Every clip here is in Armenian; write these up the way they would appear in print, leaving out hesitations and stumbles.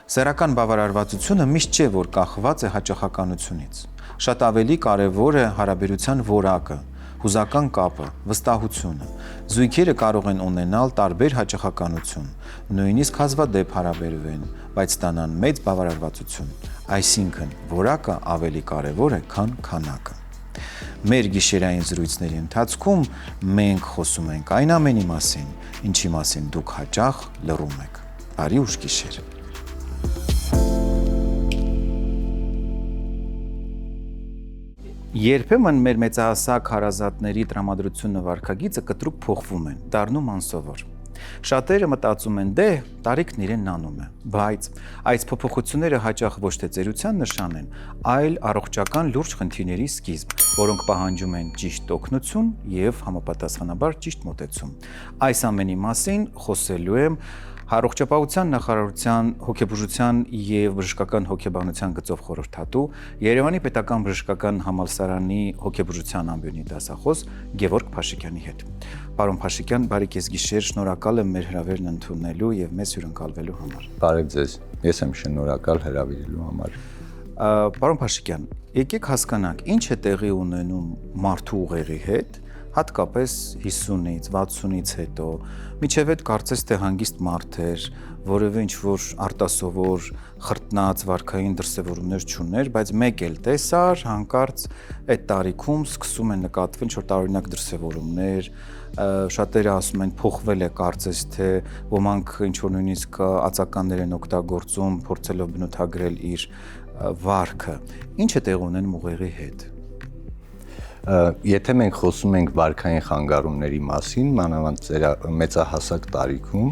Սեռական բավարարվածությունը միշտ չէ, որ կախված է հաճախականությունից։ Շատ ավելի կարևոր է հարաբերության որակը, հուզական կապը, վստահությունը։ Զույգերը կարող են ունենալ տարբեր հաճախականություն, նույնիսկ հազվադեպ հարաբերվեն, բայց ստանան մեծ բավարարվածություն, այսինքն որակը ավելի կարևոր է, քան քանակը։ Մեր գիշերային զրույցների ընթացքում մենք խոսում ենք այն ամենի մասին, ինչի մասին դուք հաճախ լռում եք։ Բարի ուշ գիշեր։ Երբեմն մեր մեծահասակ հարազատների տրամադրությունը վարքագիծը կտրուկ փոխվում են, դառնում անսովոր։ Շատերը մտածում են, դե տարիքն իրեն նանում է, բայց այս փոփոխությունները հաճախ ոչ թե ծերության նշան են, այլ առողջական լուրջ խնդիրների սկիզբ, որոնք պահանջում են ճիշտ օգնություն եւ համապատասխանաբար ճիշտ մոտեցում։ Այս ամենի մասին խոսելու եմ Առողջապահության նախարարության հոգեբուժության եւ բժշկական հոգեբանության գծով խորհրդատու Երևանի պետական բժշկական համալսարանի հոգեբուժության ամբիոնի դասախոս Գևորգ Փաշիկյանի հետ։ Պարոն Փաշիկյան, բարի կես գիշեր, շնորհակալ եմ մեր հրավերն ընդունելու եւ մեզ հյուրընկալվելու համար։ Բարև ձեզ։ Ես եմ շնորհակալ հրավիրելու համար։ Պարոն Փաշիկյան, եկեք հասկանանք, ինչ է տեղի ունենում մարդու ուղեղի հետ, հատկապես 50-ից, 60-ից հետո, միջև այդ կարծես թե հանգիստ մարդ էր, որևէ ինչ-որ արտասովոր, խրտնած վարքային դրսևորումներ չուներ, բայց մեկ էլ տեսար, հանկարծ այդ տարիքում սկսում են նկատվել ինչ-որ տարօրինակ դրսևորումներ, շատերը ասում են փոխվել է կարծես թե ոմանք ինչ-որ նույնիսկ ածականներ են օգտագործում, փորձելով բնութագրել իր վարքը։ Ինչ է տեղ ունենում ուղեղի հետ։ Եթե մենք խոսում ենք վարքային խանգարումների մասին, մանավանդ մեծահասակ տարիքում,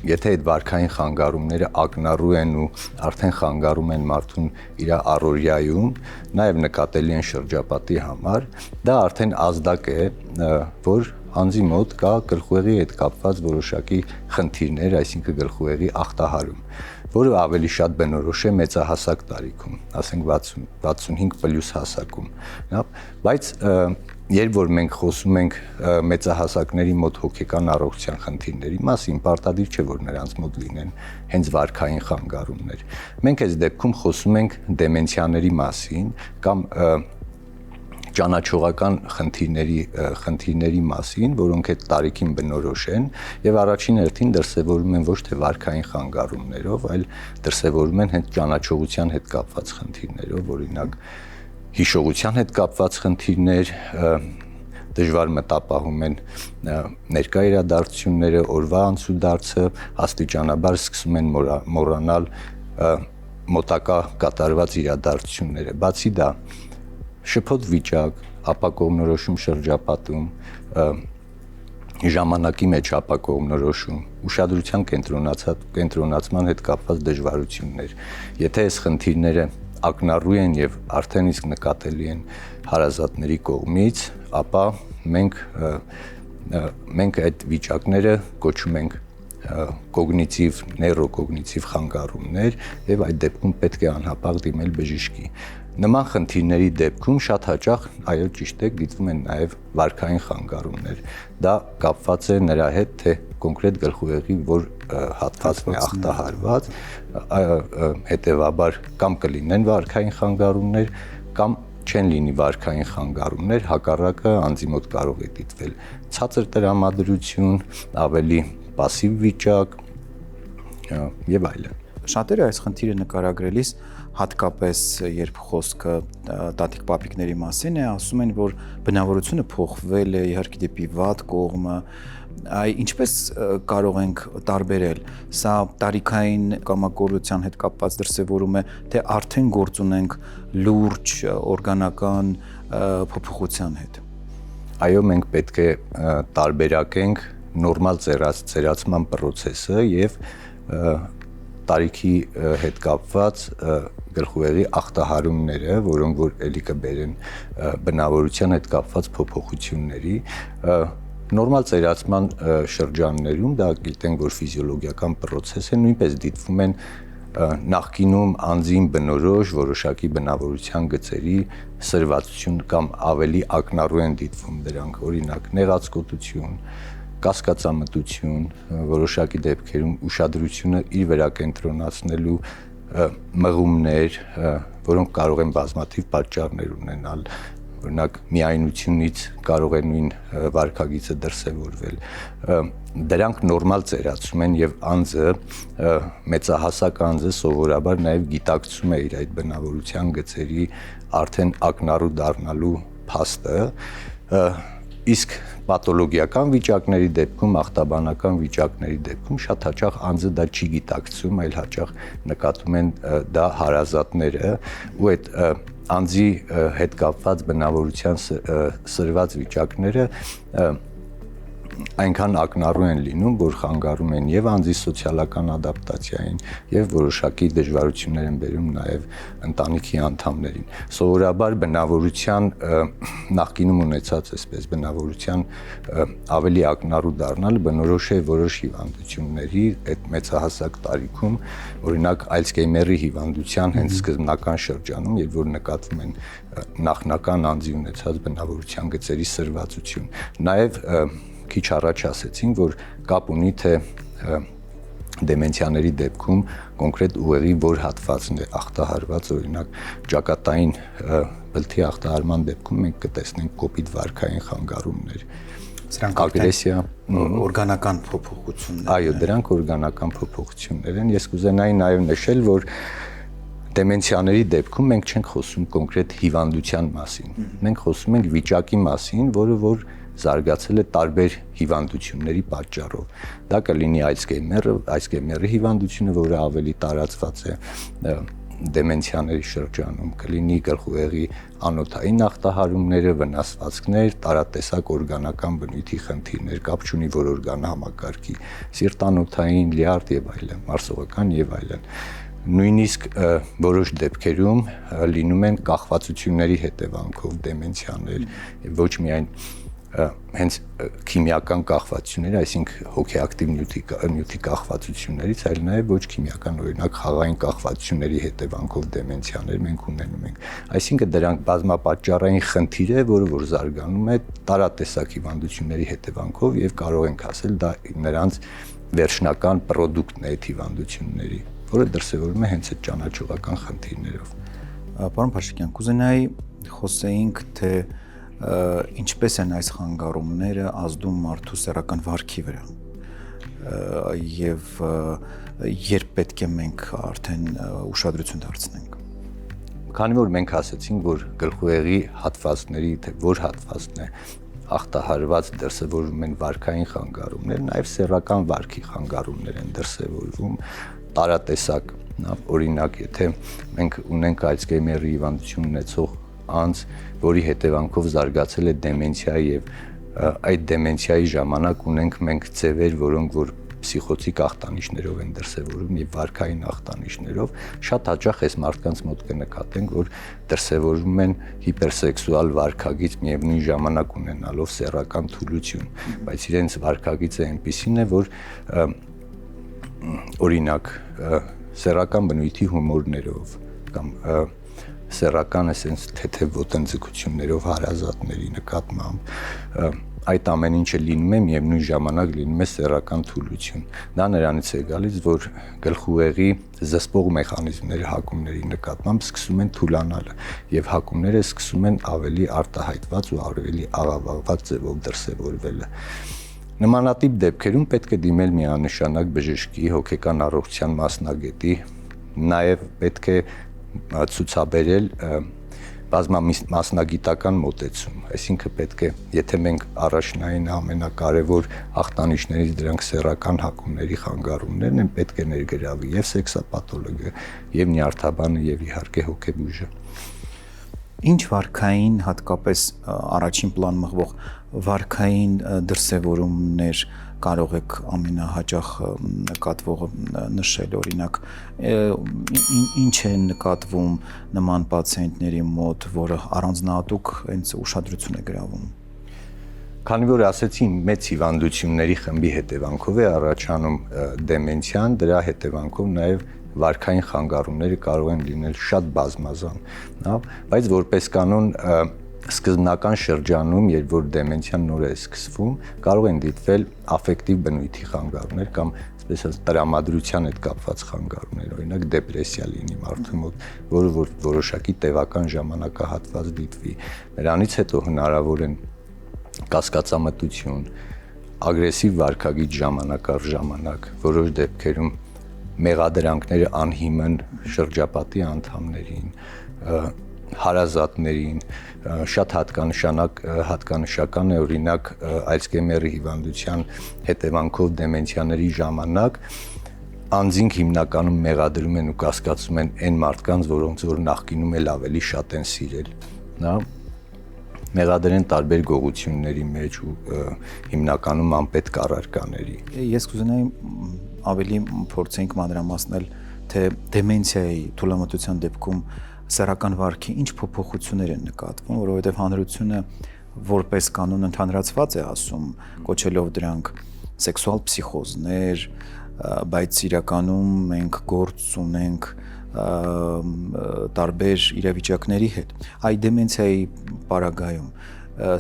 եթե այդ վարքային խանգարումները ակնառու են ու արդեն խանգարում են մարդուն իր առօրյայում, նաև նկատելի են շրջապատի համար, դա արդեն ազդակ է, որ անձի մոտ կա գլխուղեղի հետ կապված որոշակի խնդիրներ, այսինքն գլխուղեղի ախտահարում, որը ավելի շատ բնորոշ է մեծահասակ տարիքում, ասենք 65+ հասակում, բայց երբ որ մենք խոսում ենք մեծահասակների մոտ հոգեկան առողջության խնդիրների մասին, պարտադիր չէ, որ նրանց մոտ լինեն հենց վարքային խանգարումներ։ Մենք այս դեպքում խոսում ենք դեմենցիաների մասին կամ ճանաչողական խնդիրների մասին, որոնք այդ տարիքին բնորոշ են եւ առաջին հերթին դրսեւորում են ոչ թե վարքային խանգարումներով, այլ դրսեւորում են հենց ճանաչողության հետ կապված խնդիրներով, օրինակ հիշողության հետ կապված խնդիրներ, դժվար մտապահում են ներկա իրադարձությունները, օրվա անցուդարձը, աստիճանաբար սկսում են մոռանալ մոտակա կատարված իրադարձությունները։ Բացի դա, շփոթ վիճակ, ապակողմնորոշում շրջապատում, ժամանակի մեջ ապակողմնորոշում, ուշադրության կենտրոնացման հետ կապված դժվարություններ։ Եթե այս խնդիրները ակնառու են եւ արդեն իսկ նկատելի են հարազատների կողմից, ապա մենք այդ վիճակները կոչում ենք կոգնիտիվ, նեյրոկոգնիտիվ խանգարումներ եւ այդ դեպքում պետք է անհապաղ դիմել բժշկի։ Նման խնդիրների դեպքում շատ հաճախ, այո, ճիշտ է, դիտվում են նաև վարքային խանգարումներ։ Դա կապված է նրա հետ, թե կոնկրետ գլխուղեղի որ հատվածն է ախտահարված, հետևաբար կամ կլինեն վարքային խանգարումներ, կամ չեն լինի վարքային խանգարումներ, հակառակը անձի մոտ կարող է դիտվել ցածր տրամադրություն, ավելի պասիվ վիճակ եւ այլն։ Շատերը այս խնդիրը նկարագրելիս հատկապես երբ խոսքը տատիկ-պապիկների մասին է, ասում են, որ բնավորությունը փոխվել է իհարկե դեպի վատ կողմը, ինչպես կարող ենք տարբերել, սա տարիքային կամակորության հետ կապված դրսևորում է, թե արդեն գործ ունենք լուրջ օրգանական փոփոխության հետ։ Այո, մենք պետք է տարբերակենք նորմալ ծերացման process-ը եւ տարիքի հետ կապված գլխուղեղի ախտահարումները, որոնք որ ելի կբերեն բնավորության հետ կապված փոփոխությունների, նորմալ ծերացման շրջաններում, դա գիտենք, որ ֆիզիոլոգիական process է, նույնպես դիտվում են նախկինում անձին բնորոշ որոշակի բնավորության գծերի սրվածություն կամ ավելի ակնառու են դիտվում դրանք, օրինակ նեղացկոտություն, կասկածամտություն, որոշակի դեպքերում ուշադրությունը իր վրա կենտրոնացնելու մղումներ, որոնք կարող են բազմաթիվ պատճառներ ունենալ, օրինակ միայնությունից կարող է նույն վարքագիծը դրսևորվել, դրանք նորմալ ծերացում են եւ անձը մեծահասակ անձը սովորաբար նաեւ գիտակցում է իր այդ բնավորության գծերի արդեն ակնառու դառնալու փաստը, իսկ պաթոլոգիական վիճակների դեպքում, ախտաբանական վիճակների դեպքում շատ հաճախ անձը դա չի գիտակցում, այլ հաճախ նկատում են դա հարազատները ու այդ անձի հետ կապված բնավորության սրված վիճակները այնքան ակնառու են լինում, որ խանգարում են եւ անձի սոցիալական ադապտացիային եւ որոշակի դժվարություններ են բերում նաեւ ընտանիքի անդամներին։ Սովորաբար բնավորության նախկինում ունեցած այսպես բնավորության ավելի ակնառու դառնալը բնորոշ է որոշ հիվանդությունների այդ մեծահասակ տարիքում, օրինակ Ալցհեյմերի հիվանդության հենց սկզբնական շրջանում, երբ որ նկատվում են նախնական անձի ունեցած բնավորության գծերի սրվածություն։ Նաեւ քիչ առաջ ասեցինք, որ կապ ունի թե դեմենցիաների դեպքում կոնկրետ ուղեղի որ հատվածն է ախտահարված, օրինակ ճակատային բլթի ախտահարման դեպքում մենք կտեսնենք կոպիտ վարքային խանգարումներ, ագրեսիա, օրգանական փոփոխություններ։ Այո, դրանք օրգանական փոփոխություններ են։ Ես կուզենայի նաև նշել, որ դեմենցիաների դեպքում մենք չենք խոսում կոնկրետ հիվանդության մասին։ Մենք խոսում ենք վիճակի մասին, որը որ զարգացել է տարբեր հիվանդությունների պատճառով։ Դա կլինի Ալցհեյմերի հիվանդությունը, որը ավելի տարածված է դեմենցիաների շրջանում, կլինի գլխուղեղի անոթային ախտահարումները, վնասվածքներ, տարատեսակ օրգանական բնույթի խնդիրներ, կապ չունի որ օրգանահամակարգի, սիրտանոթային, լյարդ եւ այլն, մարսողական եւ այլն։ Նույնիսկ որոշ դեպքերում լինում են կախվածությունների հետևանքով դեմենցիաներ, ոչ միայն հենց քիմիական կախվածություններ, այսինքն հոգեակտիվ նյութի կախվածություններից, այլ նաև ոչ քիմիական, օրինակ խաղային կախվածությունների հետևանքով դեմենցիաներ մենք ունենում ենք։ Այսինքն դրանք բազմապատճառային խնդիր է, որը որ զարգանում է տարատեսակ հիվանդությունների հետևանքով եւ կարող ենք ասել դա նրանց վերջնական պրոդուկտն է այդ հիվանդությունների, որը դրսևորվում է հենց այդ ճանաչողական խնդիրներով։ Պարոն Փաշիկյան, կուզենայի խոսեինք, թե ինչպես են այս խանգարումները ազդում մարդու սեռական վարքի վրա եւ երբ պետք է մենք արդեն ուշադրություն դարձնենք։ Քանի որ մենք ասացինք, որ գլխուղեղի հատվածների, թե որ հատվածն է ախտահարված դրսևորվում են վարքային խանգարումներ, նաև սեռական վարքի խանգարումներ են դրսևորվում տարատեսակ, օրինակ, եթե մենք ունենք Ալցհեյմերի հիվանդություն ունեցող անձ, որի հետևանքով զարգացել է դեմենցիա եւ այդ դեմենցիայի ժամանակ ունենք մենք ձևեր, որոնք որ պսիխոցիկ ախտանիշներով են դրսևորվում եւ վարքային ախտանիշներով, շատ հաճախ այս մարդկանց մոտ կնկատենք, որ դրսևորվում են հիպերսեքսուալ վարքագիծ միևնույն ժամանակ ունենալով սեռական թուլություն, բայց իրենց վարքագիծը այնպիսին է, որ օրինակ սեռական բնույթի հումորներով կամ սեռական էսենց թեթև ոտնձգություններով հարազատների նկատմամբ այդ ամեն ինչը լինում է միևնույն ժամանակ լինում է սեռական թուլություն։ Դա նրանից է գալիս, որ գլխուղեղի զսպող մեխանիզմները հակումների նկատմամբ սկսում են թուլանալ եւ հակումները սկսում են ավելի արտահայտված ու ավելի աղավաղված ձևով դրսևորվել։ Նմանատիպ դեպքերում պետք է դիմել միանշանակ բժշկի, հոգեկան առողջության մասնագետի, նաեւ պետք է ցուցաբերել բազմամասնագիտական մոտեցում, այսինքն պետք է, եթե մենք առաջնային ամենակարևոր ախտանիշներից դրանք սեռական հակումների խանգարումներն են, պետք է ներգրավի եւ սեքսապաթոլոգը, եւ նյարդաբանը, եւ իհարկե հոգեբույժը։ Ինչ վարքային, հատկապես առաջին պլան մղվող վարքային դրսևորումներ կարող եք ամենահաճախ նկատվողը նշել, օրինակ ինչ է նկատվում նման պացիենտների մոտ, որը առանձնահատուկ հենց ուշադրություն է գրավում։ Քանի որ ասեցի մեծ հիվանդությունների խմբի հետևանքով է առաջանում դեմենցիան, դրա հետևանքով նաև վարքային խանգարումները կարող են լինել շատ բազմազան, բայց որպես կանոն սկզբնական շրջանում, երբ որ դեմենցիան նոր է սկսվում, կարող են դիտվել աֆեկտիվ բնույթի խանգարումներ կամ այսպես ասած տրամադրության հետ կապված խանգարումներ, օրինակ դեպրեսիա լինի մարդու մոտ, որը որ որոշակի տևական ժամանակահատված դիտվի։ Նրանից հետո հնարավոր են կասկածամտություն, ագրեսիվ վարքագիծ ժամանակ առ ժամանակ, որոշ դեպքերում մեղադրանքները անհիմն շրջապատի անդամներին, հարազատներին, շատ հատկանշական է օրինակ Ալցգեյմերի հիվանդության հետևանքով դեմենցիաների ժամանակ անձինք հիմնականում մեղադրում են ու կասկածում են այն մարդկանց, որոնց որ նախկինում էլ ավելի շատ են սիրել, նա մեղադրեն տարբեր գողությունների մեջ ու հիմնականում անպետք առարկաների։ Ես կուզենայի ավելի փորձենք մանրամասնել, թե դեմենցիայի թուլամտության դեպքում սեռական վարքի ինչ փոփոխություններ են նկատվում, որովհետև հանրությունը որպես կանոն ընդհանրացված է ասում, կոչելով դրանք սեքսուալ փսիխոզներ, բայց իրականում մենք գործ ունենք տարբեր իրավիճակների հետ։ Այդ դեմենցիայի պարագայում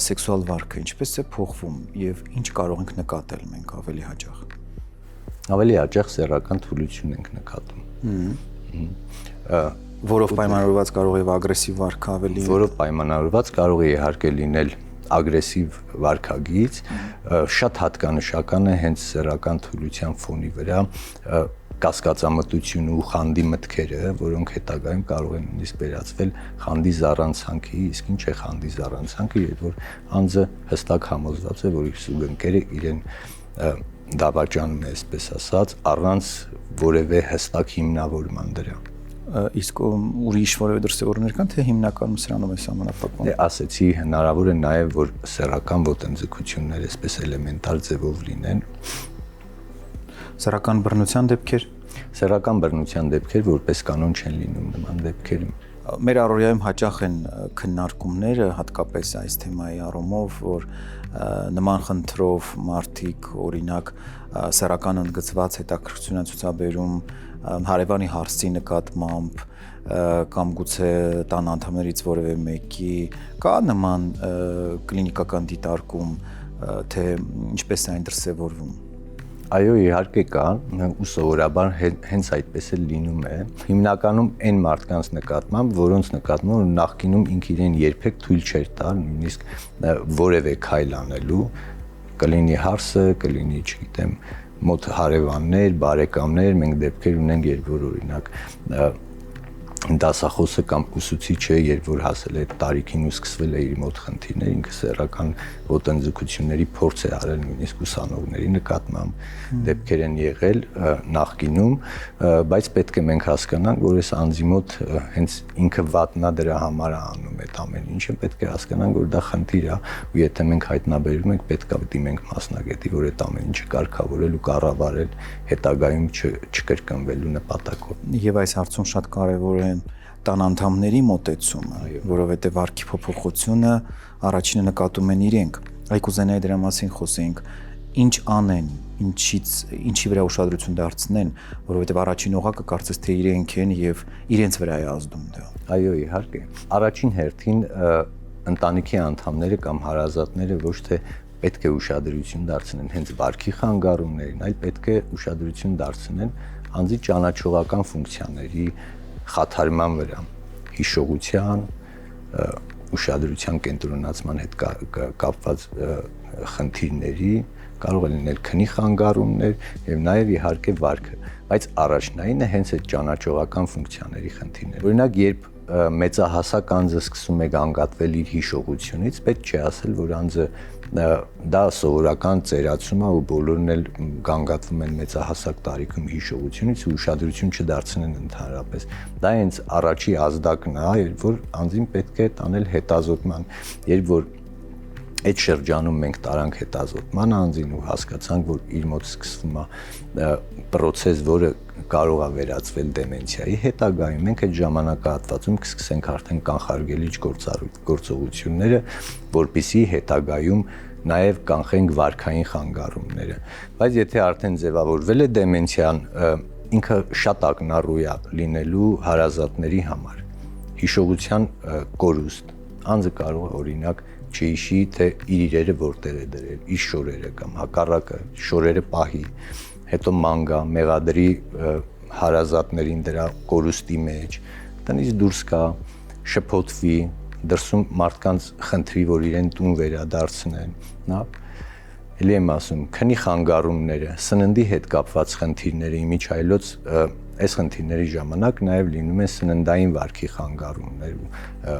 սեքսուալ վարքը ինչպես է փոխվում եւ ինչ կարող ենք նկատել մենք ավելի հաճախ։ Ավելի հաճախ սեռական թուլություն ենք նկատում։ Որով պայմանավորված կարող է ագրեսիվ վարքը ավելի։ Որով պայմանավորված կարող է իհարկե լինել ագրեսիվ վարքագիծ, շատ հատկանշական է հենց սեռական թուլության ֆոնի վրա կասկածամտությունը ու խանդի մտքերը, որոնք հետագայում կարող են նույնիսկ վերածվել խանդի զառանցանքի, իսկ ինչ է խանդի զառանցանքը, երբ որ անձը հստակ համոզված է, որ իր սուգընկերը իրեն դավաճանում է, այսպես ասած, առանց որևէ հստակ հիմնավորման դրա։ Իսկ ուրիշ որևէ դրսևորումներ կան, թե հիմնականում սրանով է սահմանափակվում։ Ասեցի, հնարավոր է նաև, որ սեռական ոտնձգություններ այսպես էլեմենտար ձևով լինեն։ Սեռական բռնության դեպքեր։ Սեռական բռնության դեպքեր որպես կանոն չեն լինում նման դեպքերում։ Մեր առօրյայում հաճախ են քննարկումները, հատկապես այս թեմայի առումով, որ նման խնդրով մարդիկ օրինակ սեռական ընդգծված հետաքրքրություն են ցուցաբերում հարևանի հարցի նկատմամբ կամ գուցե տան անդամներից որևէ մեկի, կա նման կլինիկական դիտարկում, թե ինչպես է այն դրսևորվում։ Այո, իհարկե կա, ու սովորաբար հենց այդպես էլ լինում է։ Հիմնականում այն մարդկանց նկատմամբ, որոնց նկատմամբ նախկինում ինքը իրեն երբեք թույլ չէր տալ, նույնիսկ որևէ քայլ անելու, կլինի հարսը, կլինի, չգիտեմ, մոտ հարևաններ, բարեկամներ, մենք դեպքեր ունենք, երբ որ օրինակ դասախոսը կամ ուսուցիչը, երբ որ հասել է տարիքին ու սկսվել է իր մոտ խնդիրներ, ինքը սեռական ոտնձգությունների փորձ է արել նույնիսկ ուսանողների նկատմամբ, դեպքեր են եղել նախկինում, բայց պետք է մենք հասկանանք, որ այս անձի մոտ հենց ինքը վատնա դրա համար է անում այդ ամեն ինչը, պետք է հասկանանք, որ դա խնդիր է, ու եթե մենք հայտնաբերում ենք, պետք է դիմենք մասնագետի, որ այդ ամեն ինչը կարգավորել ու կառավարել հետագայում չկրկնվելու նպատակով։ Եվ այս հարցում շատ կարևոր է տան անդամների մոտեցումը, որովհետև վարքի փոփոխությունը առաջինը նկատում են իրենք։ Այ կուզենայի դրա մասին խոսենք, ինչ անեն, ինչի վրա ուշադրություն դարձնեն, որովհետև առաջին օղակը կարծես թե իրենք են եւ իրենց վրա է ազդում դա։ Այո, իհարկե։ Առաջին հերթին ընտանիքի անդամները կամ հարազատները ոչ թե պետք է ուշադրություն դարձնեն հենց վարքի խանգարումներին, այլ պետք է ուշադրություն դարձնեն անձի ճանաչողական ֆունկցիաների խաթարման վրա, հիշողության, ուշադրության կենտրոնացման հետ կապված խնդիրների, կարող է լինել քնի խանգարումներ եւ նաեւ իհարկե վարքը, բայց առաջնայինը հենց այդ ճանաչողական ֆունկցիաների խնդիրներ։ Օրինակ, երբ մեծահասակ անձը սկսում է գանգատվել իր հիշողությունից, պետք չէ ասել, որ անձը դա սովորական ծերացում է ու բոլորն էլ գանգատվում են մեծահասակ տարիքում հիշողությունից ու ուշադրություն չդարձնեն ընդհանրապես։ Դա հենց առաջի ազդակն է, երբ որ անձին պետք է տանել հետազոտման, երբ որ այդ շրջանում մենք տարանք հետազոտման անձին ու հասկացանք, որ իր մոտ սկսվում է պրոցես, որը կարող է վերածվել դեմենցիայի, հետագայում մենք այդ ժամանակահատվածում կսկսենք արդեն կանխարգելիչ գործողությունները, որպեսզի հետագայում նաև կանխենք վարքային խանգարումները։ Բայց եթե արդեն ձևավորվել է դեմենցիան, ինքը շատ ակնառու է լինելու հարազատների համար։ Հիշողության կորուստ, Անձը կարող է օրինակ չհիշի, թե իր իրերը որտեղ է դրել, իր շորերը կամ հակառակը, շորերը պահի, հետո մանգա, մեղադրի հարազատներին դրա կորուստի մեջ, տնից դուրս գա, շփոթվի, դրսում մարդկանց խնդրի, որ իրեն տուն վերադարձնեն, նա էլի եմ ասում, քնի խանգարումները, սննդի հետ կապված խնդիրները իմիջայլոց այս խնդիրների ժամանակ նաև լինում են սննդային վարքի խանգարումներ ու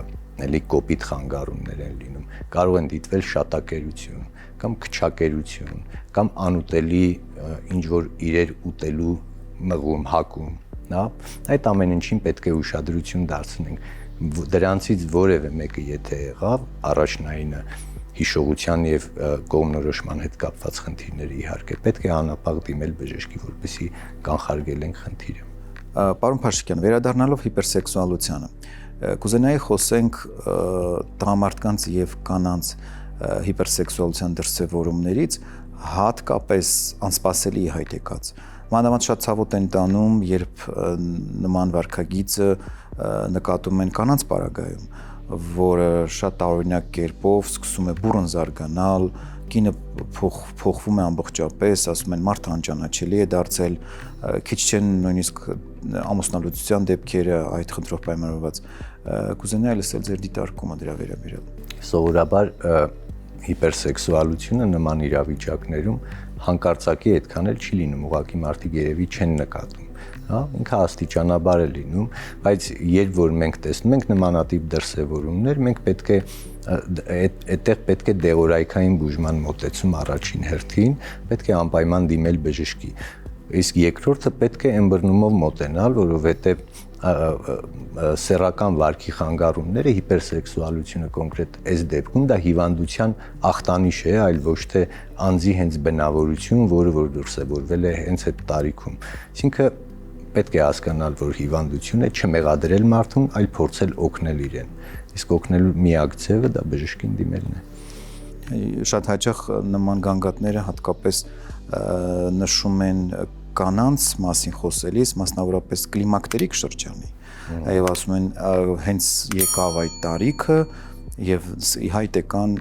էլի կոպիտ խանգարումներ են լինում, կարող են դիտվել շատակերություն կամ քչակերություն կամ անուտելի ինչ որ իրեր ուտելու մղում, հակում, հա, այդ ամեն ինչին պետք է ուշադրություն դարձնենք, դրանցից որևէ մեկը եթե եղավ, առաջնայինը հիշողության եւ կողմնորոշման հետ կապված խնդիրները իհարկե պետք է անապաղ դիմել բժշկի, որպեսզի կանխարգելենք խնդիրը։ Պարոն Փաշիկյան, վերադառնալով հիպերսեքսուալությանը, կուզենայի խոսենք տղամարդկանց եւ կանանց հիպերսեքսուալության դրսևորումներից, հատկապես անսպասելի հայտ եկած։ Մանավանդ շատ ցավոտ են տանում, երբ նման վարքագիծը նկատում են կանանց պարագայում, որը շատ տարօրինակ կերպով սկսում է բուռն զարգանալ, կինը փոխվում է ամբողջապես, ասում են մարդը անճանաչելի է դարձել, քիչ չեն նույնիսկ ամուսնալուծության դեպքերը այդ խնդրով պայմանավորված։ Կուզենայի լսել ձեր դիտարկումը դրա վերաբերյալ։ Սովորաբար հիպերսեքսուալությունը նման իրավիճակներում հանկարծակի այդքան էլ չի լինում, ուղղակի մարդիկ երևի չեն նկատում, հա, ինքը աստիճանաբար է լինում, բայց երբ որ մենք տեսնում ենք նմանատիպ դրսևորումներ, մենք պետք է այդտեղ պետք է դեղորայքային բուժման մոտեցում առաջին հերթին, պետք է անպայման դիմել բժշկի։ Իսկ երկրորդը պետք է ըմբռնումով մոտենալ, որովհետև սեռական վարքի խանգարումները, հիպերսեքսուալությունը կոնկրետ այս դեպքում դա հիվանդության ախտանիշ է, այլ ոչ թե անձի հենց բնավորություն, որը որ դրսևորվել է հենց այդ տարիքում։ Այսինքն պետք է հասկանալ, որ հիվանդություն է չմեղադրել մարդուն, այլ փորձել օգնել իրեն։ Իսկ օգնելու միակ ձևը դա բժշկին դիմելն է։ Շատ հաճախ նման գանգատները հատկապես նշում են կանանց մասին խոսելիս, մասնավորապես կլիմակտերիկ շրջանի, եւ ասում են հենց եկավ այդ տարիքը եւ ի հայտ եկան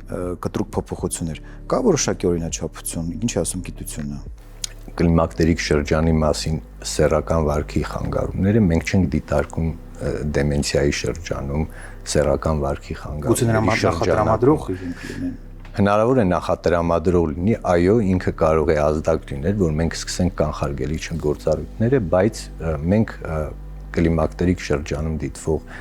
կտրուկ փոփոխություններ։ Կա որոշակի օրինաչափություն, ինչ է ասում գիտությունը։ Կլիմակտերիկ շրջանի մասին սեռական վարքի խանգարումները մենք չենք դիտարկում դեմենցիայի շրջանում, սեռական վարքի խանգարումների Գուցե նրա նախատրամադրող լինեն։ Հնարավոր է նախատրամադրող լինի, այո, ինքը կարող է ազդակ լինել, որ մենք սկսենք կանխարգելիչ գործառույթները, բայց մենք կլիմակտերիկ շրջանում դիտվող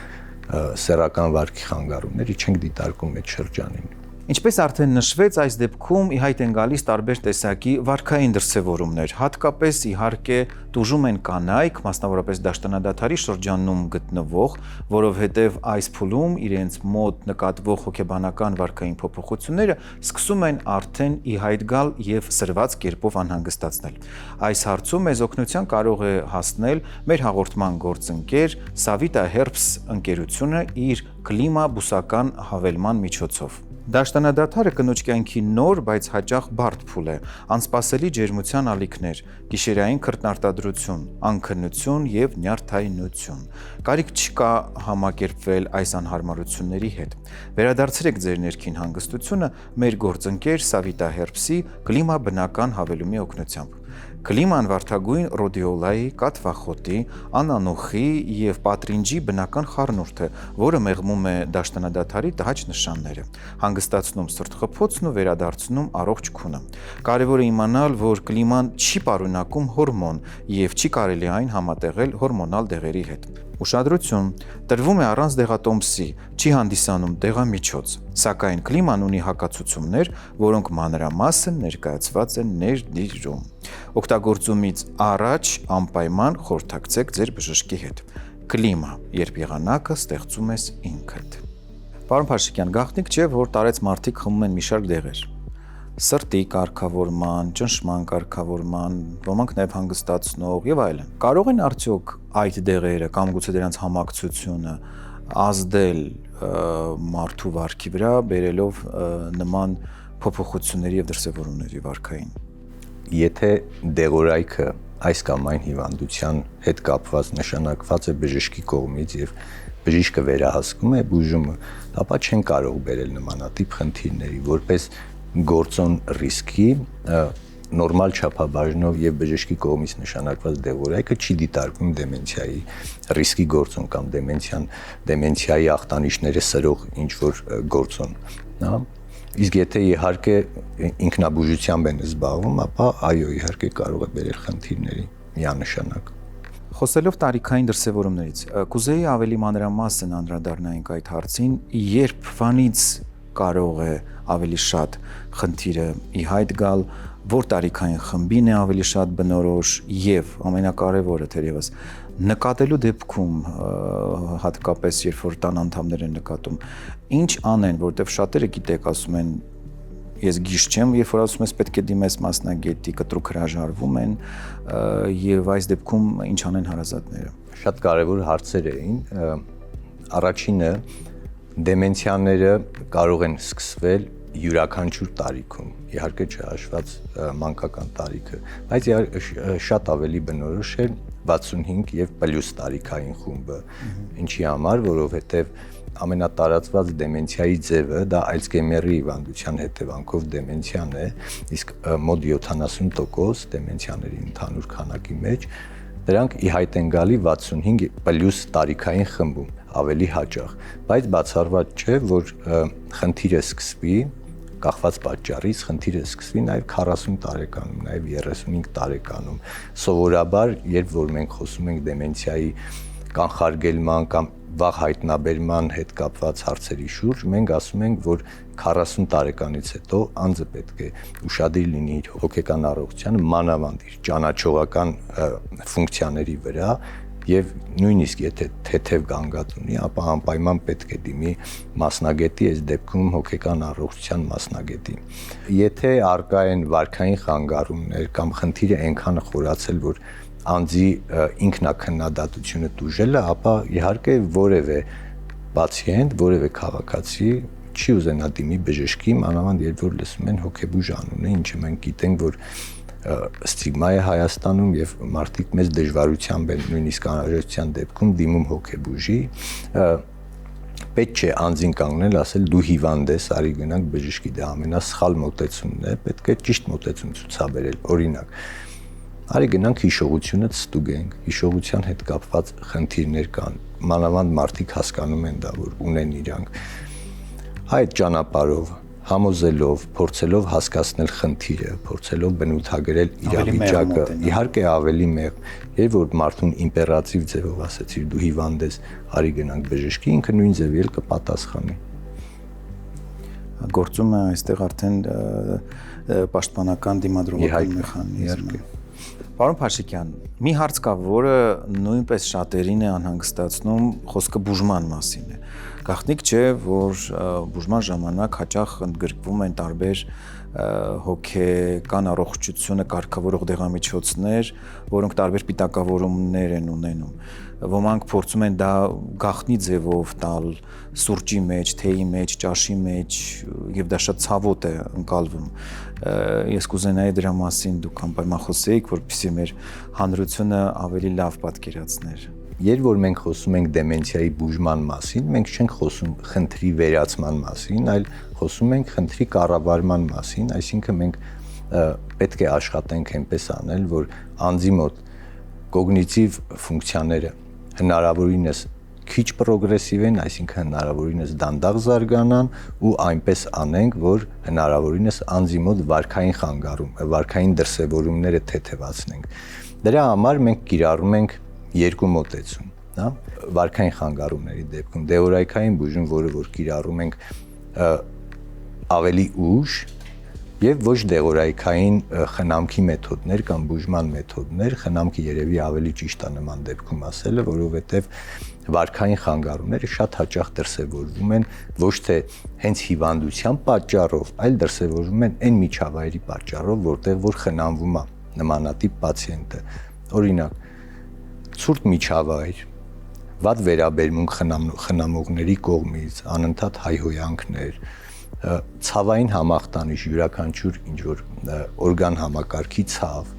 սեռական վարքի խանգարումների չենք դիտարկում այդ շրջանին։ Ինչպես արդեն նշվեց, այս դեպքում ի հայտ են գալիս տարբեր տեսակի վարքային դրսևորումներ, հատկապես իհարկե տուժում են կանայք, մասնավորապես դաշտանադադարի շրջանում գտնվող, որովհետև այս փուլում իրենց մոտ նկատվող հոգեբանական վարքային փոփոխությունները սկսում են արդեն ի հայտ գալ եւ սրված կերպով անհանգստացնել։ Այս հարցում մեզ օգնության կարող է հասնել մեր հաղորդման գործընկեր Savita Herbs ընկերությունը իր կլիմա բուսական հավելման միջոցով։ Դաշտանադադարը կնոջ կյանքի նոր, բայց հաճախ բարդ փուլ է, անսպասելի ջերմության ալիքներ, գիշերային քրտնարտադրություն, անքնություն եւ նյարդայնություն։ Կարիք չկա համակերպվել այս անհարմարությունների հետ։ Վերադարձրեք ձեր ներքին հանգստությունը մեր գործընկեր Savita Herbs-ի կլիմա բնական հավելումի օգնությամբ։ Կլիման վարդագույն ռոդիոլայի, կաթվախոտի, անանուխի եւ պատրինջի բնական խառնուրդ է, որը մեղմում է դաշտանադադարի տհաճ նշանները, հանգստացնում սրտխփոցն ու վերադարձնում առողջ քունը։ Կարևոր է իմանալ, որ կլիման չի պարունակում հորմոն եւ չի կարելի այն համատեղել հորմոնալ դեղերի հետ։ Ուշադրություն, տրվում է առանց դեղատոմսի, չի հանդիսանում դեղամիջոց, սակայն կլիման ունի հակացություններ, որոնք մանրամասն ներկայացված են ներդիրում։ Օգտագործումից առաջ անպայման խորհրդակցեք ձեր բժշկի հետ։ Կլիմա, երբ եղանակը ստեղծում ես ինքդ։ Պարոն Փաշիկյան, գաղտնիք չէ, որ տարեց մարդիկ խմում են մի շարք դեղեր։ Սրտի կարգավորման, ճնշման կարգավորման, ոմանք նաև հանգստացնող եւ այլն։ Կարող են արդյոք այդ դեղերը կամ գուցե դրանց համակցությունը ազդել մարդու վարքի վրա, բերելով նման փոփոխությունների եւ դրսևորումների վարքային։ Եթե դեղորայքը այս կամ այն հիվանդության հետ կապված նշանակված է բժշկի կողմից եւ բժիշկը վերահսկում է բուժումը, ապա չեն կարող բերել նմանատիպ խնդիրների, որպես գործոն ռիսկի նորմալ չափաբաժնով եւ բժշկի կողմից նշանակված դեղորայքը չի դիտարկվում դեմենցիայի ռիսկի գործոն կամ դեմենցիայի ախտանիշները սրող ինչ որ գործոն, հա։ Իսկ եթե իհարկե ինքնաբուժությամբ են զբաղվում, ապա այո, իհարկե կարող է բերել խնդիրների միանշանակ։ Խոսելով տարիքային դրսևորումներից, կուզեի ավելի մանրամասն անդրադառնայինք այդ հարցին, երբ վանից կարող է ավելի շատ խնդիրը ի հայտ գալ, որ տարիքային խմբին է ավելի շատ բնորոշ եւ ամենակարևորը թերևս նկատելու դեպքում հատկապես երբ որ տան անդամներ են նկատում, ինչ անեն, որտեվ շատերը գիտեք ասում են ես գիշ չեմ, երբ որ ասում ես պետք է դիմես մասնագետի, կտրուկ հրաժարվում են եւ այս դեպքում ինչ անեն հարազատները։ Շատ կարևոր հարցեր էին։ Առաջինը դեմենցիաները կարող են սկսվել յուրաքանչյուր տարիքում, իհարկե չհաշված մանկական տարիքը, բայց շատ ավելի բնորոշ է 65 եւ պլյուս տարիքային խումբը, ինչի համար, որովհետեւ ամենատարածված դեմենցիայի ձևը դա Ալցգեյմերի հիվանդության հետևանքով դեմենցիան է, իսկ մոտ 70% դեմենցիաների ընդհանուր քանակի մեջ դրանք ի հայտ են գալի 65 պլյուս տարիքային խմբում ավելի հաճախ, բայց բացառված չէ, որ խնդիրը սկսվի կախված պատճառից, խնդիրը սկսվի նաև 40 տարեկանում, նաև 35 տարեկանում։ Սովորաբար, երբ որ մենք խոսում ենք դեմենցիայի կանխարգելման կամ վաղ հայտնաբերման հետ կապված հարցերի շուրջ, մենք ասում ենք, որ 40 տարեկանից հետո անձը պետք է ուշադիր լինի իր հոգեկան առողջությանը, մանավանդ իր ճանաչողական ֆունկցիաների վրա եւ նույնիսկ եթե թեթև գանգատ ունի, ապա անպայման պետք է դիմի մասնագետի, այս դեպքում հոգեկան առողջության մասնագետի։ Եթե արկա են վարքային խանգարումներ կամ խնդիրը այնքան խորացել, որ անձի ինքնակնդատությունը տուժել է, ապա իհարկե որևէ պացիենտ, որևէ քաղաքացի չի ուզենա դիմի բժշկի, մանավանդ երբ որ լսում են հոգեբուժ անունը, ինչը մենք գիտենք, որ ստիգմա է Հայաստանում եւ մարդիկ մեծ դժվարությամբ են նույնիսկ անհրաժեշտության դեպքում դիմում հոգեբուժի, պետք չէ անձին կանգնել, ասել դու հիվանդ ես, արի գնանք բժշկի, դա ամենասխալ մոտեցումն է, պետք է ճիշտ մոտեցում ցուցաբերել, օրինակ արի գնանք հիշողությունը ստուգենք, հիշողության հետ կապված խնդիրներ կան, մանավանդ մարդիկ հասկանում են դա, որ ունեն իրանք, այդ ճանապարհով համոզելով, փորձելով հասկացնել խնդիրը, փորձելով բնութագրել իրավիճակը, իհարկե ավելի մեղ, երբ որ մարդուն իմպերատիվ ձևով ասեցիր դու հիվանդ ես, արի գնանք բժշկի, ինքը նույն ձևի էլ կպատասխանի։ Գործում է այստեղ արդեն պաշտպանական դիմադրողական մեխանիզմը։ Պարոն Փաշիկյան, մի հարց կա, որը նույնպես շատերին է անհանգստացնում, խոսքը բուժման մասին է։ Գաղտնիք չէ, որ բուժման ժամանակ հաճախ ընդգրկվում են տարբեր հոգեկան առողջությունը կարգավորող դեղամիջոցներ, որոնք տարբեր պիտակավորումներ են ունենում։ Ոմանք փորձում են դա գաղտնի ձևով տալ սուրճի մեջ, թեյի մեջ, ճաշի մեջ, եւ դա շատ ցավոտ է ընկալվում։ Ես կուզենայի դրա մասին դուք անպայման խոսեիք, որպեսզի մեր հանրությունը ավելի լավ պատկերացներ։ Երբ որ մենք խոսում ենք դեմենցիայի բուժման մասին, մենք չենք խոսում խնդրի վերացման մասին, այլ խոսում ենք խնդրի կառավարման մասին, այսինքն մենք պետք է աշխատենք այնպես անել, որ անձի մոտ կոգնիտիվ ֆունկցիաները հնարավորինս քիչ պրոգրեսիվ են, այսինքն հնարավորինս դանդաղ զարգանան ու այնպես անենք, որ հնարավորինս անձի մոտ վարքային խանգարում, վարքային դրսևորումները թեթևացնենք։ Դրա համար մենք կիրառում ենք երկու մոտեցում, հա, վարքային խանգարումների դեպքում դեղորայքային բուժում, որը որ կիրառում ենք ավելի ուշ եւ ոչ դեղորայքային խնամքի մեթոդներ կամ բուժման մեթոդներ, խնամքը երևի ավելի ճիշտ է նման դեպքում ասելը, որովհետեւ վարքային խանգարումները շատ հաճախ դրսևորվում են ոչ թե հենց հիվանդության պատճառով, այլ դրսևորվում են այն միջավայրի պատճառով, որտեղ որ խնամվում է նմանատիպ պացիենտը։ Օրինակ ցուրտ միջավայր, վատ վերաբերմունք խնամողների կողմից, անընդհատ հայհոյանքներ, ցավային համախտանիշ յուրաքանչյուր ինչ որ օրգան համակարգի ցավ,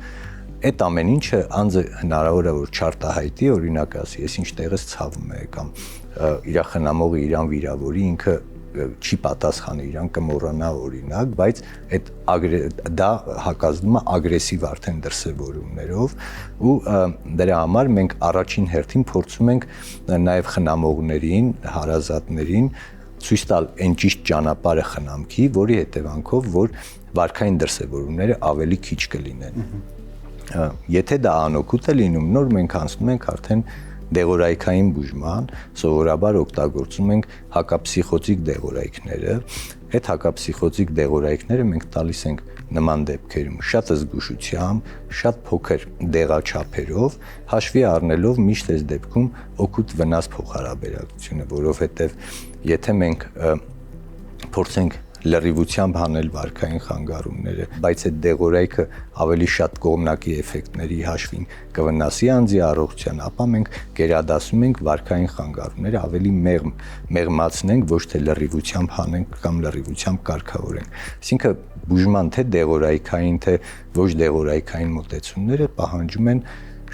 այդ ամեն ինչը անձը հնարավոր է որ չարտահայտի, օրինակ ասի, ես ինչ տեղից ցավում է կամ իր խնամողը իրան վիրավորի, ինքը չի պատասխանի, իրան կմոռանա օրինակ, բայց դա հակազդում է ագրեսիվ արդեն դրսևորումներով ու դրա համար մենք առաջին հերթին փորձում ենք նաև խնամողներին, հարազատներին ցույց տալ այն ճիշտ ճանապարհը խնամքի, որի հետևանքով որ վարքային դրսևորումները ավելի քիչ կլինեն։ Եթե դա անօգուտ է լինում, նոր մենք անցնում ենք արդեն դեղորայքային բուժման, սովորաբար օգտագործում ենք հակապսիխոտիկ դեղորայքները։ Այդ հակապսիխոտիկ դեղորայքները մենք տալիս ենք նման դեպքերում շատ զգուշությամբ, շատ փոքր դեղաչափերով, հաշվի առնելով միշտ այս դեպքում օգուտ վնաս փոխհարաբերությունը, որովհետև եթե մենք փորձենք լրիվությամբ հանել վարքային խանգարումները, բայց այդ դեղորայքը ավելի շատ կողմնակի էֆեկտների հաշվին կվնասի անձի առողջության, ապա մենք գերադասում ենք վարքային խանգարումները ավելի մեղմացնենք, ոչ թե լրիվությամբ հանենք կամ լրիվությամբ կարգավորենք։ Այսինքն բուժման թե դեղորայքային, թե ոչ դեղորայքային մոտեցումները պահանջում են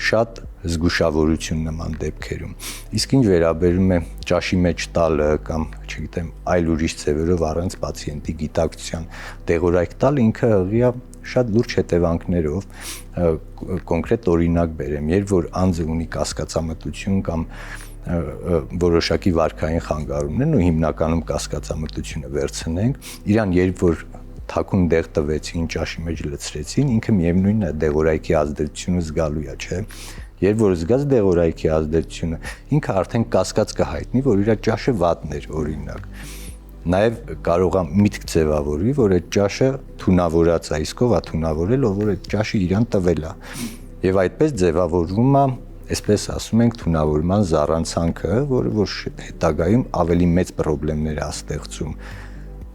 շատ զգուշավորություն նման դեպքերում։ Իսկ ինչ վերաբերում է ճաշի մեջ տալը կամ, չգիտեմ, այլ ուրիշ ձևերով առանց պացիենտի գիտակցության դեղորայք տալ, ինքը հղի է շատ լուրջ հետևանքներով, կոնկրետ օրինակ բերեմ, երբ որ անձը ունի կասկածամտություն կամ որոշակի վարքային խանգարումներ ու հիմնականում կասկածամտությունը վերցնենք, իրան երբ որ թաքուն դեղ տվեցին, ճաշի մեջ լցրեցին, ինքը միևնույնն է դեղորայքի ազդեցությունը զգալու է, չէ՞։ Երբ որ զգաց դեղորայքի ազդեցությունը, ինքը արդեն կասկած կհայտնի, որ իր ճաշը վատն էր, օրինակ։ Նաև կարող է միտք ձևավորվի, որ այդ ճաշը թունավորած է, իսկով է թունավորել, ով որ այդ ճաշը իրան տվել է։ Եվ այդպես ձևավորվում է, այսպես ասում ենք, թունավորման զառանցանքը, որը որ հետագայում ավելի մեծ խնդիրներ է ստեղծում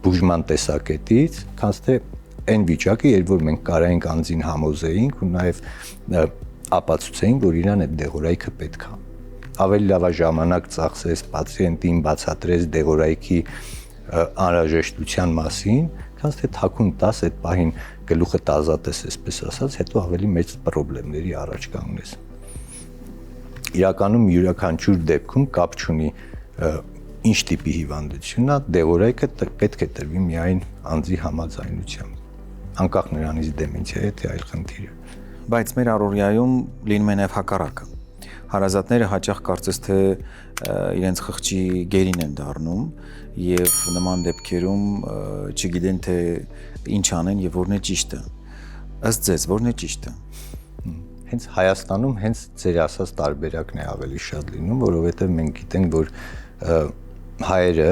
բուժման տեսակետից, քանց թե այն վիճակը, երբ որ մենք կարայինք անձին համոզեինք ու նաև ապացուցեինք, որ իրան այդ դեղորայքը պետք է։ Ավելի լավ է ժամանակ ծախսես պացիենտին բացատրես դեղորայքի անհրաժեշտության մասին, քանց թե թաքուն տաս այդ պահին գլուխը տազատես, այսպես ասած, հետո ավելի մեծ խնդիրների առաջ կանգնես։ Իրականում յուրաքանչյուր դեպքում կապ չունի ինչ տիպի հիվանդությունն է, դեղորայքը պետք է տրվի միայն անձի համաձայնությամբ, անկախ նրանից դեմենցիա է թե այլ խնդիր է։ Բայց մեր առօրյայում լինում է նաև հակառակը։ Հարազատները հաճախ կարծես թե իրենց խղճի գերին են դառնում եւ նման դեպքերում չգիտեն թե ինչ անեն եւ որն է ճիշտը։ Ըստ ձեզ որն է ճիշտը։ Հենց Հայաստանում հենց ձեր ասած տարբերակն է ավելի շատ լինում, որովհետեւ մենք գիտենք, որ հայերը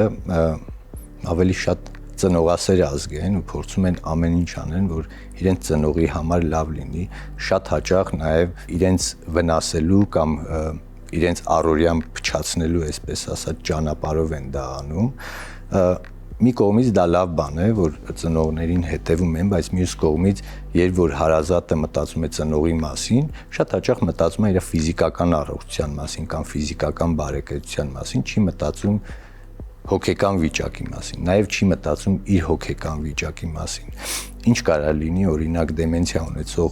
ավելի շատ ծնողասեր ազգ են ու փորձում են ամեն ինչ անեն, որ իրենց ծնողի համար լավ լինի, շատ հաճախ նաև իրենց վնասելու կամ իրենց առօրյան փչացնելու, այսպես ասած, ճանապարհով են դա անում։ Մի կողմից դա լավ բան է, որ ծնողներին հետևում են, բայց մյուս կողմից, երբ որ հարազատը մտածում է ծնողի մասին, շատ հաճախ մտածում է իր ֆիզիկական առողջության մասին կամ ֆիզիկական բարեկեցության մասին, չի մտածում հոգեկան վիճակի մասին, նաև չի մտածում իր հոգեկան վիճակի մասին։ Ինչ կարա լինի, օրինակ դեմենցիա ունեցող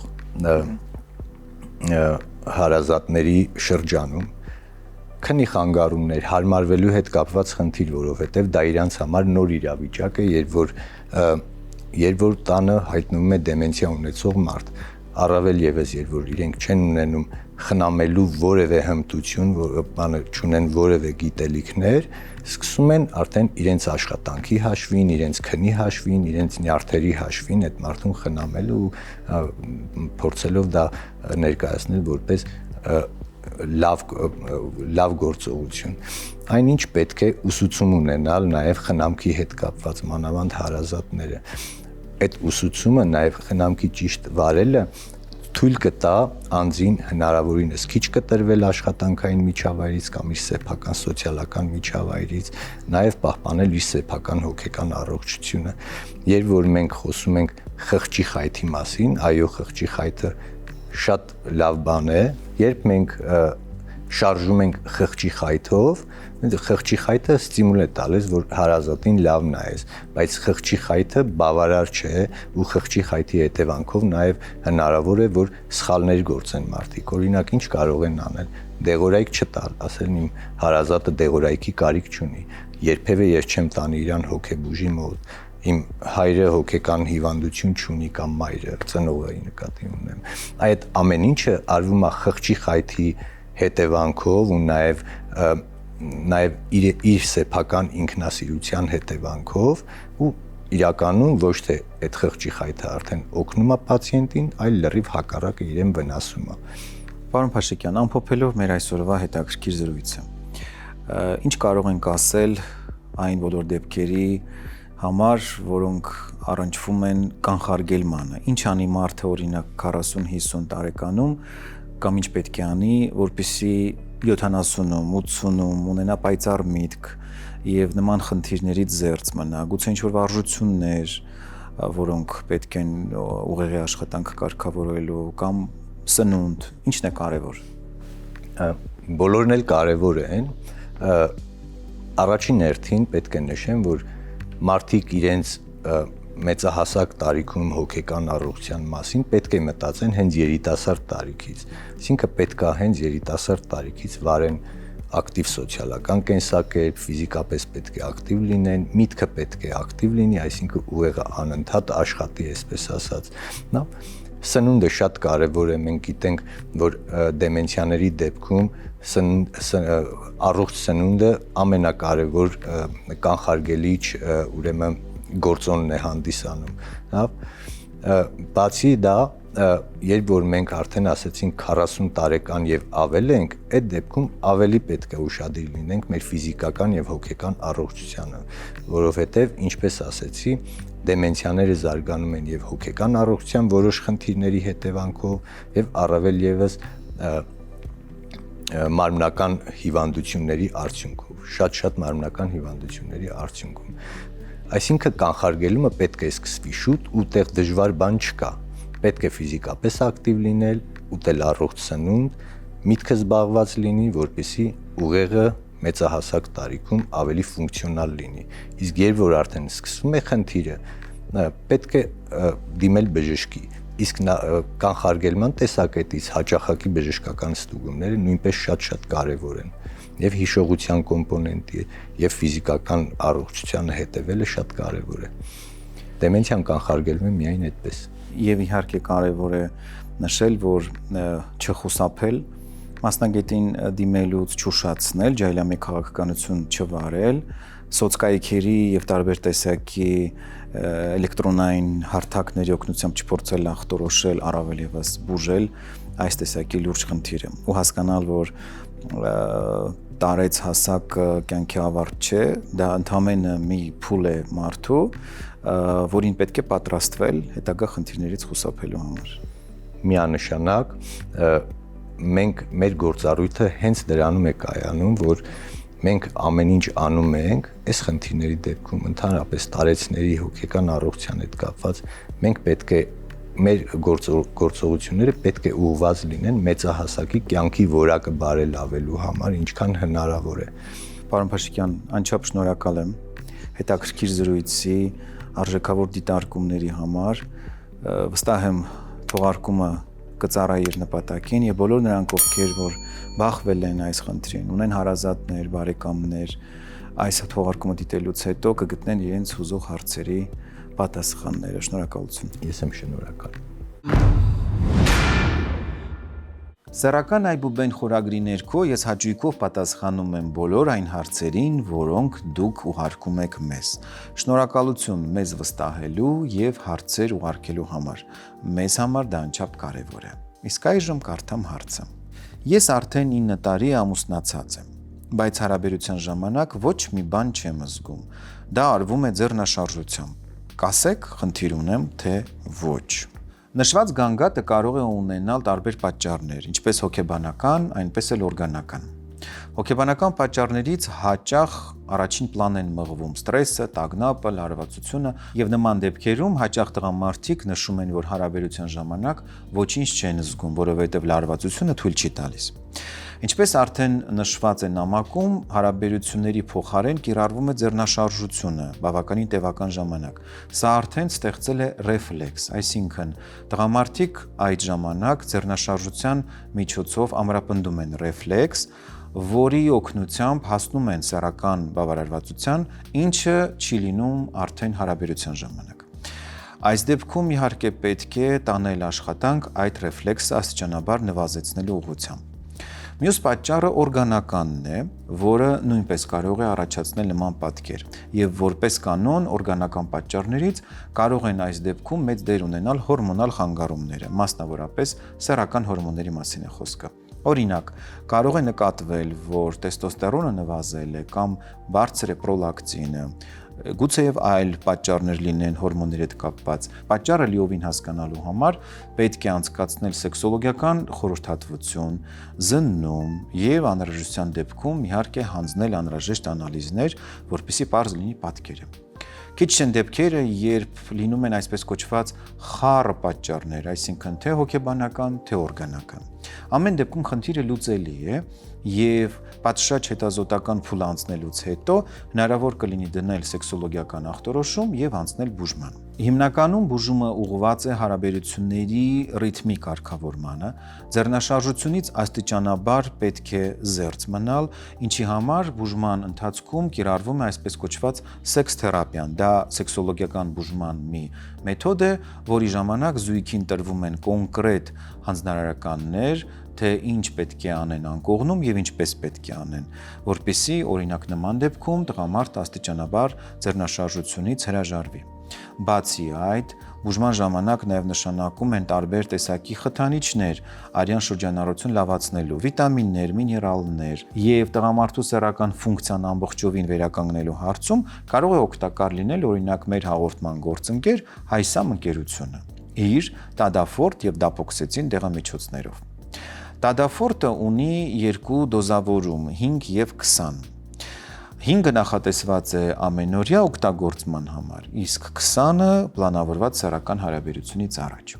հարազատների շրջանում քնի խանգարումներ, հարմարվելու հետ կապված խնդիր, որովհետև դա իրանց համար նոր իրավիճակ է, երբ որ տանը հայտնվում է դեմենցիա ունեցող մարդ, առավել եւս երբ որ իրենք չեն ունենում խնամելու որևէ հմտություն, չունեն որևէ գիտելիքներ, սկսում են արդեն իրենց աշխատանքի հաշվին, իրենց քնի հաշվին, իրենց նյարդերի հաշվին այդ մարդուն խնամել ու փորձելով դա ներկայացնել որպես լավ գործողություն։ Այնինչ պետք է ուսուցում ունենալ նաև խնամքի հետ կապված մանավանդ հարազատները։ Այդ ուսուցումը նաև խնամքի ճիշտ վարելը թույլ կտա անձին հնարավորինս քիչ կտրվել աշխատանքային միջավայրից կամ իր սեփական սոցիալական միջավայրից, նաև պահպանել իր սեփական հոգեկան առողջությունը։ Երբ որ մենք խոսում ենք խղճի խայթի մասին, այո, խղճի խայթը շատ լավ բան է, երբ մենք շարժում ենք խղճի խայթով, խղճի խայթը ստիմուլ է տալիս, որ հարազատին լավ նայես, բայց խղճի խայթը բավարար չէ ու խղճի խայթի հետևանքով նաև հնարավոր է, որ սխալներ գործեն մարդիկ։ Օրինակ, ինչ կարող են անել, դեղորայք չտալ, ասել իմ հարազատը դեղորայքի կարիք չունի, երբևէ ես չեմ տանի իրան հոգեբուժի մոտ, իմ հայրը հոգեկան հիվանդություն չունի կամ մայրը, ծնողի նկատի ունեմ։ Այդ ամեն ինչը արվում է խղճի խայթի հետևանքով ու նաև իր սեփական ինքնասիրության հետևանքով ու իրականում ոչ թե այդ խղճի խայթը արդեն օգնում է պացիենտին, այլ լրիվ հակառակը իրեն վնասում է։ Պարոն Փաշիկյան, ամփոփելով մեր այսօրվա հետաքրքիր զրույցը, ինչ կարող ենք ասել այն բոլոր դեպքերի համար, որոնք առնչվում են կանխարգելմանը։ Ինչ անի մարդը օրինակ 40-50 տարեկանում կամ ինչ պետք է անի, որպեսզի 70-ում, 80-ում ունենա պայծառ միտք եւ նման խնդիրներից զերծ մնա, գուցե ինչ-որ վարժություններ, որոնք պետք են ուղեղի աշխատանք կարգավորելու կամ սնունդ, ինչն է կարևոր։ Բոլորն էլ կարևոր են։ Առաջին հերթին պետք է նշեմ, որ մարդիկ իրենց մեծահասակ տարիքում հոգեկան առողջության մասին պետք է մտածեն հենց երիտասարդ տարիքից։ Այսինքն պետք է հենց երիտասարդ տարիքից վարեն ակտիվ սոցիալական կենսակերպ, ֆիզիկապես պետք է ակտիվ լինեն, միտքը պետք է ակտիվ լինի, այսինքն ուղեղը անընդհատ աշխատի, այսպես ասած։ Սնունդը շատ կարևոր է, մենք գիտենք, որ դեմենցիաների դեպքում առողջ սնունդը ամենակարևոր կանխարգելիչ ուրեմն գործոնն է հանդիսանում։ Բացի դա, երբ որ մենք արդեն ասեցինք 40 տարեկան եւ ավել ենք, այդ դեպքում ավելի պետք է ուշադիր լինենք մեր ֆիզիկական եւ հոգեկան առողջությանը, որովհետեւ ինչպես ասեցի, դեմենցիաները զարգանում են եւ հոգեկան առողջության որոշ խնդիրների հետևանքով եւ առավել եւս մարմնական հիվանդությունների արդյունքով, շատ մարմնական հիվանդությունների արդյունքում։ Այսինքն կանխարգելումը պետք է սկսվի շուտ ու տեղ դժվար բան չկա։ Պետք է ֆիզիկապես ակտիվ լինել, ուտել առողջ սնունդ, միտքը զբաղված լինի, որպեսզի ուղեղը մեծահասակ տարիքում ավելի ֆունկցիոնալ լինի։ Իսկ երբ որ արդեն սկսվում է խնդիրը, պետք է դիմել բժշկի։ Իսկ կանխարգելման տեսակետից հաճախակի բժշկական ստուգումները նույնպես շատ կարևոր են։ Եվ հիշողության կոմպոնենտի եւ ֆիզիկական առողջությանը հետևելը շատ կարևոր է։ Դեմենցիան կանխարգելվում է միայն այդպես։ Եվ իհարկե կարևոր է նշել, որ չխուսափել, մասնագետին դիմելուց չուշացնել, ջայլամի քաղաքականություն չվարել, սոցկայքերի եւ տարբեր տեսակի էլեկտրոնային հարթակների օգնությամբ չփորձել ախտորոշել, առավել եւս բուժել այս տեսակի լուրջ խնդիրը ու հասկանալ, որ տարեց հասակ կյանքի ավարտ չէ, դա ընդհանրապես մի փուլ է մարդու, որին պետք է պատրաստվել հետագա խնդիրներից խուսափելու համար։ Միանշանակ մենք մեր գործառույթը հենց դրանում է կայանում, որ մենք ամեն ինչ անում ենք այս խնդիրների դեպքում ընդհանրապես տարեցների հոգեկան առողջության հետ կապված, մենք պետք է մեր գործողությունները պետք է ուղղված լինեն մեծահասակի կյանքի որակը բարելավելու համար, ինչքան հնարավոր է։ Պարոն Փաշիկյան, անչափ շնորհակալ եմ հետաքրքիր զրույցի, արժեքավոր դիտարկումների համար, վստահ եմ թողարկումը կծառայի իր նպատակին եւ բոլոր նրանք, ովքեր որ բախվել են այս խնդրին, ունեն հարազատներ, բարեկամներ, այս թողարկումը դիտելուց հետո կգտնեն իրենց հուզող հարցերի պատասխանները։ Շնորհակալություն։ Ես եմ շնորհակալ։ Սեռական այբուբեն խորագրի ներքո ես հաճույքով պատասխանում եմ բոլոր այն հարցերին, որոնք դուք ուղարկում եք մեզ։ Շնորհակալություն մեզ վստահելու եւ հարցեր ուղարկելու համար։ Մեզ համար դա անչափ կարեւոր է։ Իսկ այժմ կարդամ հարցը։ Ես արդեն 9 տարի ամուսնացած եմ, բայց հարաբերության ժամանակ ոչ մի բան չեմ զգում։ Դա արվում է ձեռնաշարժությամբ։ Կասեք, խնդիր ունեմ, թե ոչ։ Նշված գանգատը կարող է ունենալ տարբեր պատճառներ, ինչպես հոգեբանական, այնպես էլ օրգանական։ Հոգեբանական պատճառներից հաճախ առաջին պլան են մղվում ստրեսը, տագնապը, լարվածությունը եւ նման դեպքերում հաճախ տղամարդիկ նշում են, որ հարաբերության ժամանակ ոչինչ չեն զգում, որովհետեւ լարվածությունը թույլ չի տալիս։ Ինչպես արդեն նշված է նամակում, հարաբերությունների փոխարեն կիրառվում է ձեռնաշարժությունը բավականին տևական ժամանակ։ Սա արդեն ստեղծել է ռեֆլեքս, այսինքն տղամարդիկ այդ ժամանակ ձեռնաշարժության միջոցով ամրապնդում են ռեֆլեքս, որի օգնությամբ հասնում են սեռական բավարարվածության, ինչը չի լինում արդեն հարաբերության ժամանակ։ Այս դեպքում իհարկե պետք է տանել աշխատանք այդ ռեֆլեքսը աստիճանաբար նվազեցնելու ուղղությամբ։ Մյուս պատճառը օրգանականն է, որը նույնպես կարող է առաջացնել նման պատկեր, եւ որպես կանոն օրգանական պատճառներից կարող են այս դեպքում մեծ դեր ունենալ հորմոնալ խանգարումները, մասնավորապես սեռական հորմոնների մասին է խոսքը։ Օրինակ, կարող է նկատվել, որ տեստոստերոնը նվազել է կամ բարձր է պրոլակտինը, գուցեև այլ պատճառներ լինեն հորմոնների հետ կապված։ Պատճառը լիովին հասկանալու համար պետք է անցկացնել սեքսոլոգիական խորհրդատվություն, զննում եւ անհրաժեշտության դեպքում իհարկե հանձնել անհրաժեշտ անալիզներ, որպեսզի պարզ լինի պատկերը։ Քիչ չեն դեպքերը, երբ լինում են այսպես կոչված խառը պատճառներ, այսինքն թե հոգեբանական, թե օրգանական։ Ամեն դեպքում խնդիրը լուծելի է եւ պատշաճ հետազոտական փուլ անցնելուց հետո հնարավոր կլինի դնել սեքսոլոգիական ախտորոշում եւ անցնել բուժման։ Հիմնականում բուժումը ուղղված է հարաբերությունների ռիթմի կարգավորմանը, ձեռնաշարժությունից աստիճանաբար պետք է զերծ մնալ, ինչի համար բուժման ընթացքում կիրառվում է այսպես կոչված սեքս թերապիան։ Դա սեքսոլոգիական բուժման մի մեթոդ է, որի ժամանակ զույգին տրվում են կոնկրետ հանձնարարականներ, թե ինչ պետք է անեն անկողնում եւ ինչպես պետք է անեն, որպեսզի օրինակ նման դեպքում տղամարդը աստիճանաբար ձեռնաշարժությունից հրաժարվի։ Բացի այդ, բուժման ժամանակ նաև նշանակում են տարբեր տեսակի խթանիչներ, արյան շրջանառություն լավացնելու, վիտամիններ, միներալներ եւ տղամարդու սեռական ֆունկցիան ամբողջովին վերականգնելու հարցում կարող է օգտակար լինել օրինակ մեր հաղորդման գործընկեր Հայսամ ընկերությունը իր տադաֆորտ եւ դապոքսեցին դեղամիջոցներով։ Տադաֆորտը ունի երկու դոզավորում՝ 5 եւ 20։ 5-ը նախատեսված է ամենօրյա օգտագործման համար, իսկ 20-ը պլանավորված սեռական հարաբերությունից առաջ։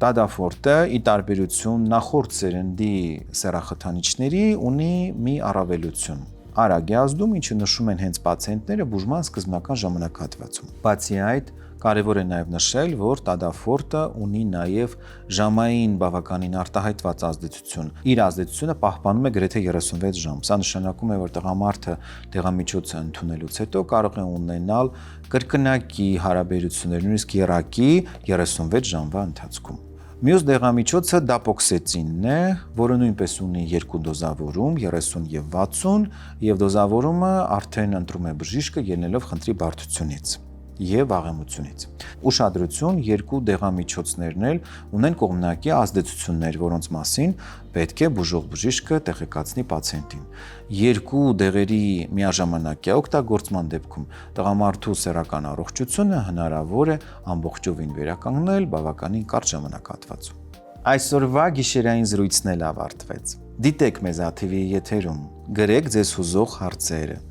Տադաֆորտը, ի տարբերություն նախորդ սերնդի սեռախթանիչների, ունի մի առավելություն։ Արագ է ազդում, ինչը նշում են հենց պացիենտները բուժման սկզբնական ժամանակահատվածում։ Բացի այդ, կարևոր է նաև նշել, որ տադաֆորտը ունի նաև ժամային բավականին արտահայտված ազդեցություն։ Իր ազդեցությունը պահպանում է գրեթե 36 ժամ։ Սա նշանակում է, որ տղամարդը դեղամիջոցը ընդունելուց հետո կարող է ունենալ կրկնակի հարաբերություններ, նույնիսկ եռակի 36 ժամվա ընթացքում։ Մյուս դեղամիջոցը դապոքսեցինն է, որը նույնպես ունի երկու դոզավորում՝ 30 եւ 60, եւ դոզավորումը արդեն ընտրում է բժիշկը ելնելով խնդրի բարդությունից եւ վաղեմությունից։ Ուշադրություն, երկու դեղամիջոցներն էլ ունեն կողմնակի ազդեցություններ, որոնց մասին պետք է բուժող բժիշկը տեղեկացնի պացիենտին։ Երկու դեղերի միաժամանակյա օգտագործման դեպքում տղամարդու սեռական առողջությունը հնարավոր է ամբողջովին վերականգնել բավականին կարճ ժամանակահատվածում։ Այսօրվա գիշերային զրույցն էլ ավարտվեց։ Դիտեք մեզ ATV-ի եթերում, գրեք ձեզ հուզող հարցերը,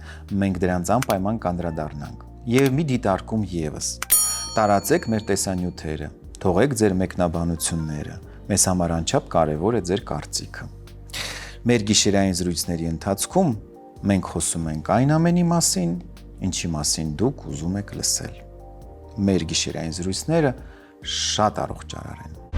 մենք դրանց անպայման կանդրադառնանք։ Եվ մի դիտարկում եւս։ Տարածեք մեր տեսանյութերը, թողեք ձեր մեկնաբանությունները, մեզ համար անչափ կարևոր է ձեր կարծիքը։ Մեր գիշերային զրույցների ընթացքում մենք խոսում ենք այն ամենի մասին, ինչի մասին դուք ուզում եք լսել։ Մեր գիշերային զրույցները շատ առողջարար են։